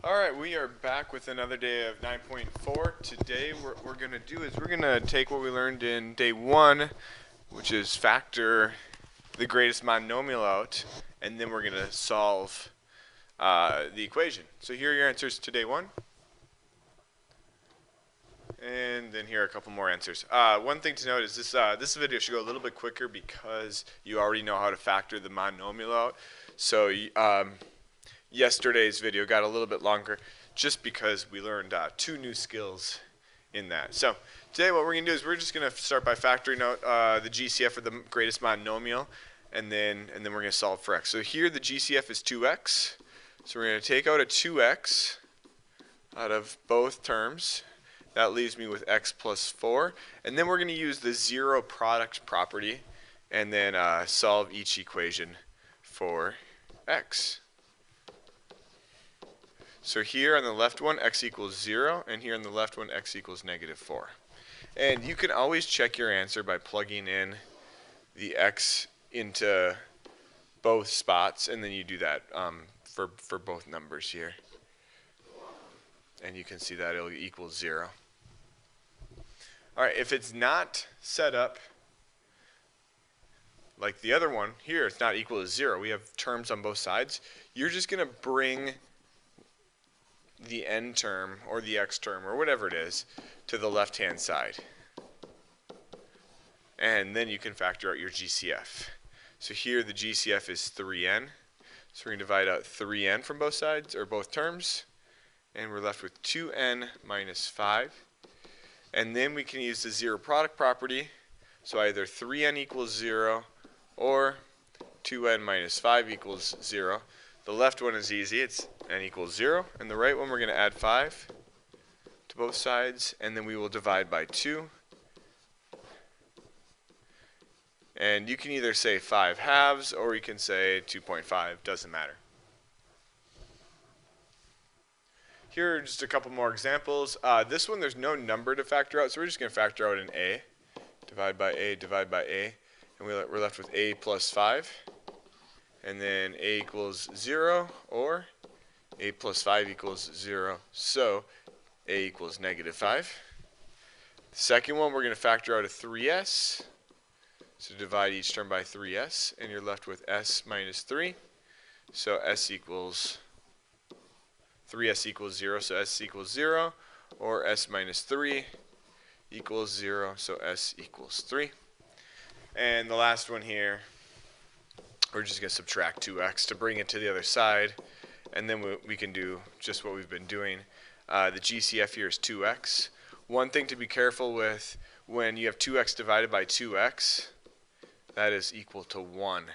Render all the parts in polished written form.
Alright, we are back with another day of 9.4. Today what we're going to do is we're going to take what we learned in day 1, which is factor the greatest monomial out, and then we're going to solve the equation. So here are your answers to day 1. And then here are a couple more answers. One thing to note is this video should go a little bit quicker because you already know how to factor the monomial out. So yesterday's video got a little bit longer just because we learned 2 new skills in that. So today what we're going to do is we're just going to start by factoring out the GCF for the greatest monomial, and then we're going to solve for x. So here the GCF is 2x. So we're going to take out a 2x out of both terms. That leaves me with x plus 4. And then we're going to use the zero product property and then solve each equation for x. So here on the left one, x equals 0, and here on the left one, x equals negative 4. And you can always check your answer by plugging in the x into both spots, and then you do that for both numbers here. And you can see that it'll equal 0. Alright, if it's not set up like the other one, here it's not equal to 0, we have terms on both sides, you're just going to bring the n term or the x term or whatever it is to the left hand side, and then you can factor out your GCF. So here the GCF is 3n, so we're going to divide out 3n from both sides or both terms, and we're left with 2n minus 5. And then we can use the zero product property, so either 3n equals 0 or 2n minus 5 equals 0. The left one is easy, it's n equals 0, and the right one we're going to add 5 to both sides, and then we will divide by 2. And you can either say 5 halves or you can say 2.5, doesn't matter. Here are just a couple more examples. This one there's no number to factor out, so we're just going to factor out an a. Divide by a, divide by a, and we're left with a plus 5. And then a equals 0 or a plus 5 equals 0, so a equals negative 5. The second one we're going to factor out a 3s, so divide each term by 3s, and you're left with s minus 3, so s equals 3s equals 0, so s equals 0, or s minus 3 equals 0, so s equals 3. And the last one here, we're just going to subtract 2x to bring it to the other side, and then we can do just what we've been doing. The GCF here is 2x. One thing to be careful with when you have 2x divided by 2x, that is equal to 1.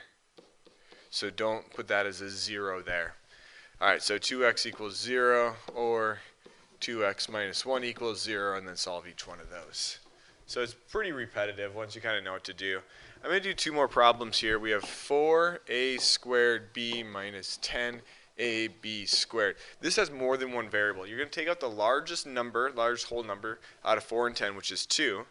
So don't put that as a 0 there. Alright, so 2x equals 0 or 2x minus 1 equals 0, and then solve each one of those. So it's pretty repetitive once you kind of know what to do. I'm going to do 2 more problems here. We have 4a squared b minus 10ab squared. This has more than one variable. You're going to take out the largest whole number out of 4 and 10, which is 2.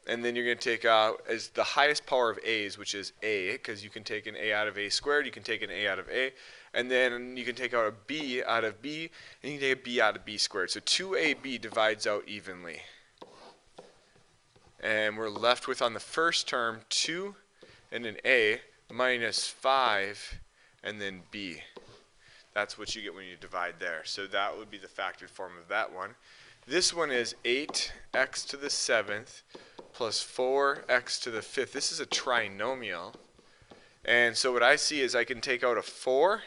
And then you're going to take out as the highest power of a's, which is a, because you can take an a out of a squared, you can take an a out of a, and then you can take out a b out of b, and you can take a b out of b squared. So 2ab divides out evenly. And we're left with, on the first term, 2 and an a minus 5 and then b. That's what you get when you divide there. So that would be the factored form of that one. This one is 8x to the 7th plus 4x to the 5th. This is a trinomial. And so what I see is I can take out a 4.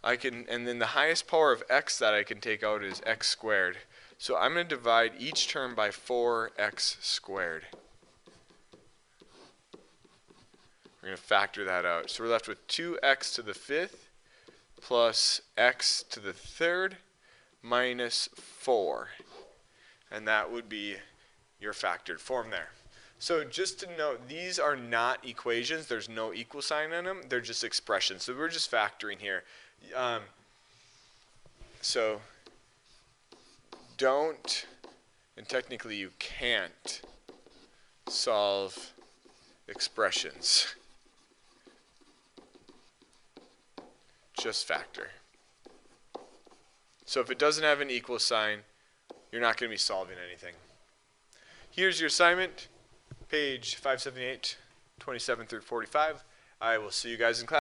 And then the highest power of x that I can take out is x squared. So I'm going to divide each term by 4x squared. We're going to factor that out. So we're left with 2x to the 5th plus x to the 3rd minus 4. And that would be your factored form there. So just to note, these are not equations. There's no equal sign on them. They're just expressions. So we're just factoring here. So don't, and technically you can't, solve expressions. Just factor. So if it doesn't have an equal sign, you're not going to be solving anything. Here's your assignment, page 578, 27 through 45. I will see you guys in class.